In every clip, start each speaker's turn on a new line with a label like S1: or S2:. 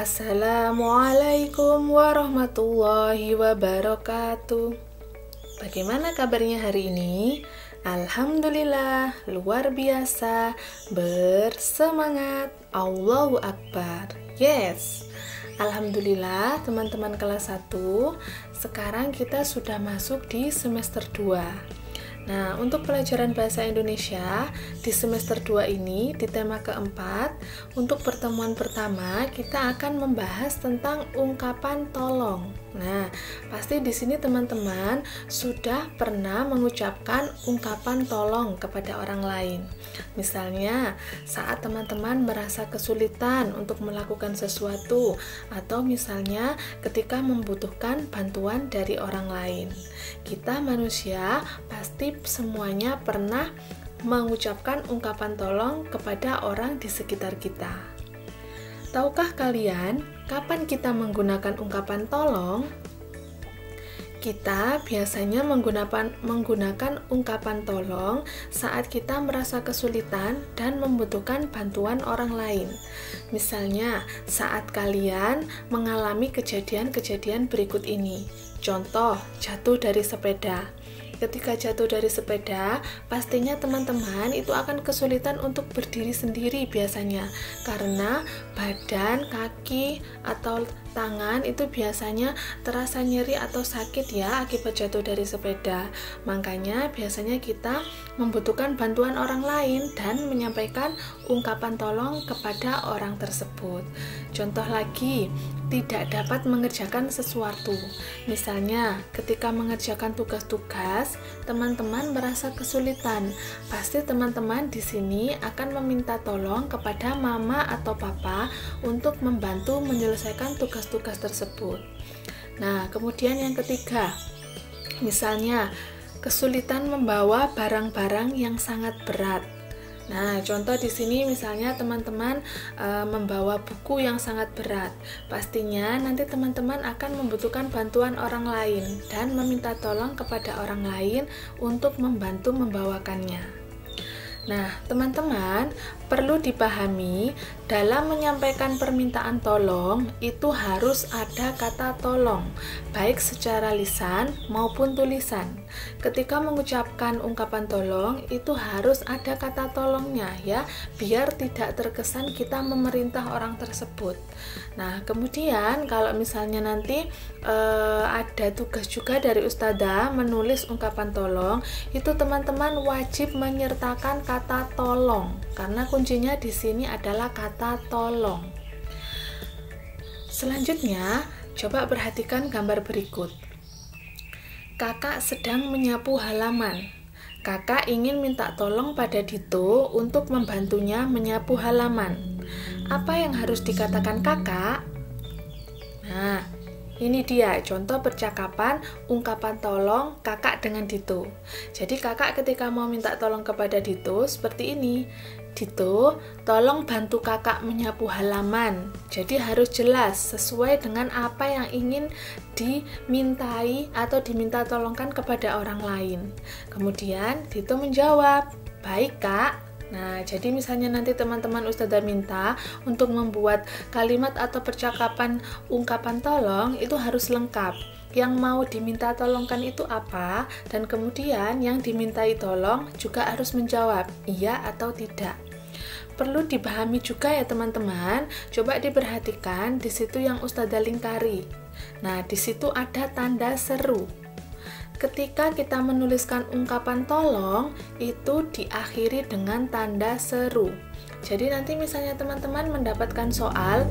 S1: Assalamualaikum warahmatullahi wabarakatuh. Bagaimana kabarnya hari ini? Alhamdulillah, luar biasa, bersemangat, Allahu Akbar. Yes, Alhamdulillah teman-teman kelas 1, sekarang kita sudah masuk di semester 2. Nah, untuk pelajaran bahasa Indonesia di semester 2 ini, di tema keempat, untuk pertemuan pertama kita akan membahas tentang ungkapan tolong. Nah, pasti di sini teman-teman sudah pernah mengucapkan ungkapan tolong kepada orang lain. Misalnya, saat teman-teman merasa kesulitan untuk melakukan sesuatu, atau misalnya ketika membutuhkan bantuan dari orang lain. Kita manusia pasti semuanya pernah mengucapkan ungkapan tolong kepada orang di sekitar kita. Tahukah kalian kapan kita menggunakan ungkapan tolong? Kita biasanya menggunakan ungkapan tolong saat kita merasa kesulitan dan membutuhkan bantuan orang lain. Misalnya, saat kalian mengalami kejadian-kejadian berikut ini. Contoh, jatuh dari sepeda. Ketika jatuh dari sepeda, pastinya teman-teman itu akan kesulitan untuk berdiri sendiri biasanya, karena badan, kaki, atau tangan itu biasanya terasa nyeri atau sakit ya akibat jatuh dari sepeda. Makanya biasanya kita membutuhkan bantuan orang lain dan menyampaikan ungkapan tolong kepada orang tersebut. Contoh lagi, tidak dapat mengerjakan sesuatu. Misalnya, ketika mengerjakan tugas-tugas, teman-teman merasa kesulitan. Pasti teman-teman di sini akan meminta tolong kepada mama atau papa untuk membantu menyelesaikan tugas-tugas tersebut. Nah, kemudian yang ketiga, misalnya kesulitan membawa barang-barang yang sangat berat. Nah, contoh di sini misalnya teman-teman membawa buku yang sangat berat. Pastinya nanti teman-teman akan membutuhkan bantuan orang lain dan meminta tolong kepada orang lain untuk membantu membawakannya. Nah, teman-teman perlu dipahami dalam menyampaikan permintaan tolong itu harus ada kata tolong, baik secara lisan maupun tulisan. Ketika mengucapkan ungkapan tolong itu harus ada kata tolongnya ya, biar tidak terkesan kita memerintah orang tersebut. Nah, kemudian kalau misalnya nanti ada tugas juga dari ustadzah menulis ungkapan tolong, itu teman-teman wajib menyertakan kata tolong karena kuncinya di sini adalah kata tolong. Selanjutnya, coba perhatikan gambar berikut. Kakak sedang menyapu halaman. Kakak ingin minta tolong pada Dito untuk membantunya menyapu halaman. Apa yang harus dikatakan kakak? Nah, ini dia contoh percakapan ungkapan tolong kakak dengan Dito. Jadi kakak ketika mau minta tolong kepada Dito seperti ini. Dito, tolong bantu kakak menyapu halaman. Jadi harus jelas sesuai dengan apa yang ingin dimintai atau diminta tolongkan kepada orang lain. Kemudian Dito menjawab, "Baik kak." Nah, jadi misalnya nanti teman-teman ustadzah minta untuk membuat kalimat atau percakapan ungkapan tolong itu harus lengkap. Yang mau diminta tolongkan itu apa, dan kemudian yang dimintai tolong juga harus menjawab iya atau tidak. Perlu dipahami juga ya teman-teman, coba diperhatikan di situ yang ustadzah lingkari. Nah, di situ ada tanda seru. Ketika kita menuliskan ungkapan tolong, itu diakhiri dengan tanda seru. Jadi nanti misalnya teman-teman mendapatkan soal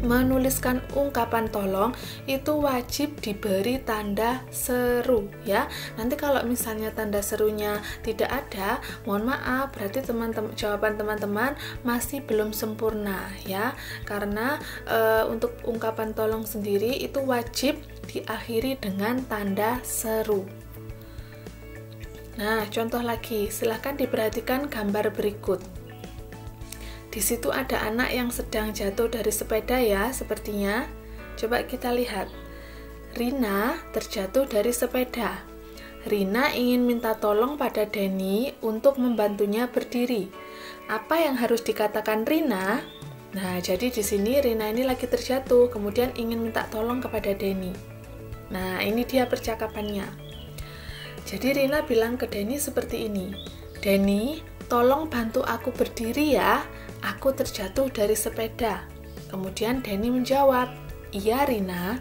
S1: menuliskan ungkapan tolong itu wajib diberi tanda seru ya. Nanti kalau misalnya tanda serunya tidak ada, mohon maaf, berarti jawaban teman-teman masih belum sempurna ya. Karena untuk ungkapan tolong sendiri itu wajib diakhiri dengan tanda seru. Nah, contoh lagi, silahkan diperhatikan gambar berikut. Di situ ada anak yang sedang jatuh dari sepeda ya, sepertinya. Coba kita lihat. Rina terjatuh dari sepeda. Rina ingin minta tolong pada Denny untuk membantunya berdiri. Apa yang harus dikatakan Rina? Nah, jadi di sini Rina ini lagi terjatuh, kemudian ingin minta tolong kepada Denny. Nah, ini dia percakapannya. Jadi Rina bilang ke Denny seperti ini, "Denny, tolong bantu aku berdiri ya, aku terjatuh dari sepeda." Kemudian Denny menjawab, "Iya Rina."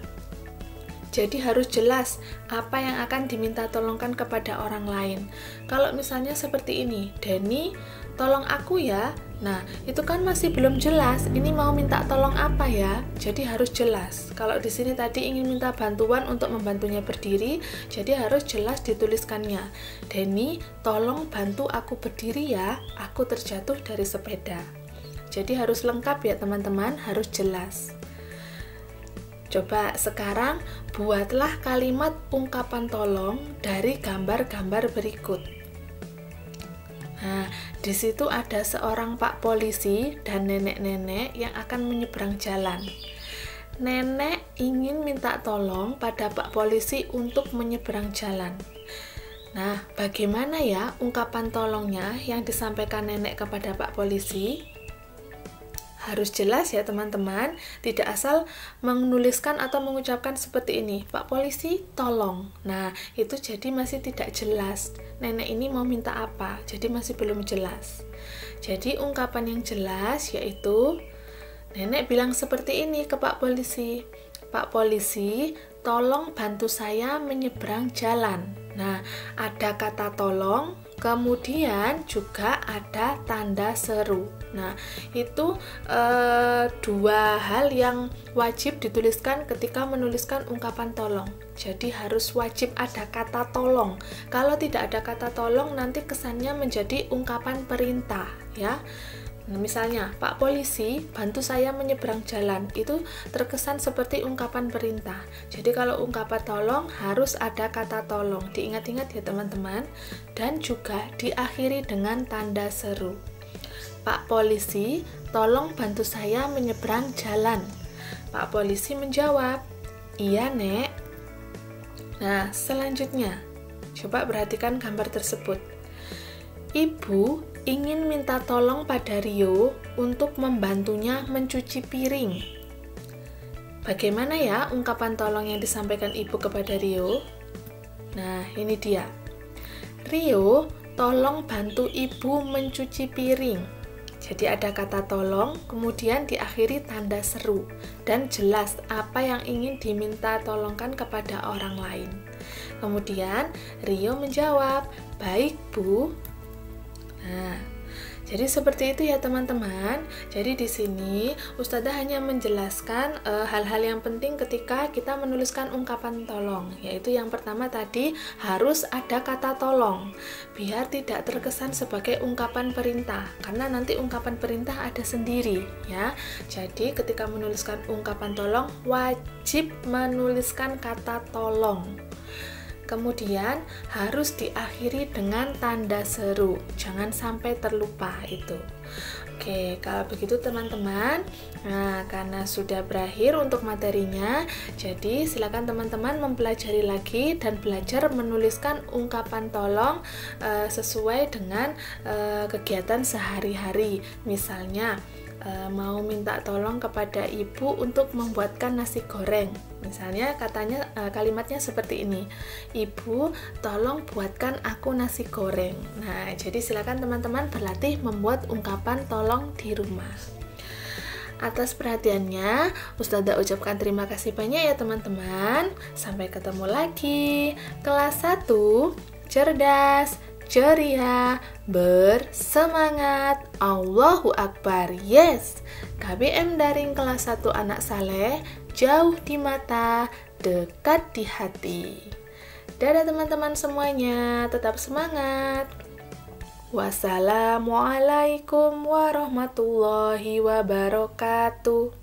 S1: Jadi harus jelas apa yang akan diminta tolongkan kepada orang lain. Kalau misalnya seperti ini, "Denny, tolong aku ya." Nah, itu kan masih belum jelas. Ini mau minta tolong apa ya? Jadi harus jelas. Kalau di sini tadi ingin minta bantuan untuk membantunya berdiri, jadi harus jelas dituliskannya. "Denny, tolong bantu aku berdiri ya. Aku terjatuh dari sepeda." Jadi harus lengkap ya teman-teman, harus jelas. Coba sekarang buatlah kalimat ungkapan tolong dari gambar-gambar berikut. Nah, di situ ada seorang pak polisi dan nenek-nenek yang akan menyeberang jalan. Nenek ingin minta tolong pada pak polisi untuk menyeberang jalan. Nah, bagaimana ya ungkapan tolongnya yang disampaikan nenek kepada pak polisi? Harus jelas ya teman-teman, tidak asal menuliskan atau mengucapkan seperti ini, "Pak polisi, tolong." Nah, itu jadi masih tidak jelas. Nenek ini mau minta apa? Jadi masih belum jelas. Jadi ungkapan yang jelas yaitu nenek bilang seperti ini ke Pak polisi, "Pak polisi, tolong bantu saya menyeberang jalan." Nah, ada kata tolong, kemudian juga ada tanda seru. Nah, itu dua hal yang wajib dituliskan ketika menuliskan ungkapan tolong. Jadi harus wajib ada kata tolong. Kalau tidak ada kata tolong, nanti kesannya menjadi ungkapan perintah, ya. Nah, misalnya, "Pak polisi, bantu saya menyeberang jalan." Itu terkesan seperti ungkapan perintah. Jadi kalau ungkapan tolong harus ada kata tolong. Diingat-ingat ya teman-teman. Dan juga diakhiri dengan tanda seru. "Pak polisi, tolong bantu saya menyeberang jalan." Pak polisi menjawab, "Iya, Nek." Nah, selanjutnya, coba perhatikan gambar tersebut. Ibu ingin minta tolong pada Rio untuk membantunya mencuci piring. Bagaimana ya ungkapan tolong yang disampaikan ibu kepada Rio? Nah, ini dia. "Rio, tolong bantu ibu mencuci piring." Jadi ada kata tolong, kemudian diakhiri tanda seru, dan jelas apa yang ingin diminta tolongkan kepada orang lain. Kemudian Rio menjawab, "Baik, Bu." Nah, jadi seperti itu ya teman-teman. Jadi di sini Ustazah hanya menjelaskan hal-hal yang penting ketika kita menuliskan ungkapan tolong, yaitu yang pertama tadi harus ada kata tolong, biar tidak terkesan sebagai ungkapan perintah, karena nanti ungkapan perintah ada sendiri ya. Jadi ketika menuliskan ungkapan tolong wajib menuliskan kata tolong. Kemudian harus diakhiri dengan tanda seru, jangan sampai terlupa itu. Oke, kalau begitu teman-teman, nah karena sudah berakhir untuk materinya, jadi silakan teman-teman mempelajari lagi dan belajar menuliskan ungkapan tolong sesuai dengan kegiatan sehari-hari. Misalnya, mau minta tolong kepada ibu untuk membuatkan nasi goreng. Misalnya kalimatnya seperti ini, "Ibu, tolong buatkan aku nasi goreng." Nah, jadi silakan teman-teman berlatih membuat ungkapan tolong di rumah. Atas perhatiannya, Ustazah ucapkan terima kasih banyak ya teman-teman. Sampai ketemu lagi. Kelas 1, cerdas, ceria, bersemangat, Allahu Akbar, yes. KBM Daring kelas 1 anak saleh, jauh di mata, dekat di hati. Dadah teman-teman semuanya, tetap semangat. Wassalamualaikum warahmatullahi wabarakatuh.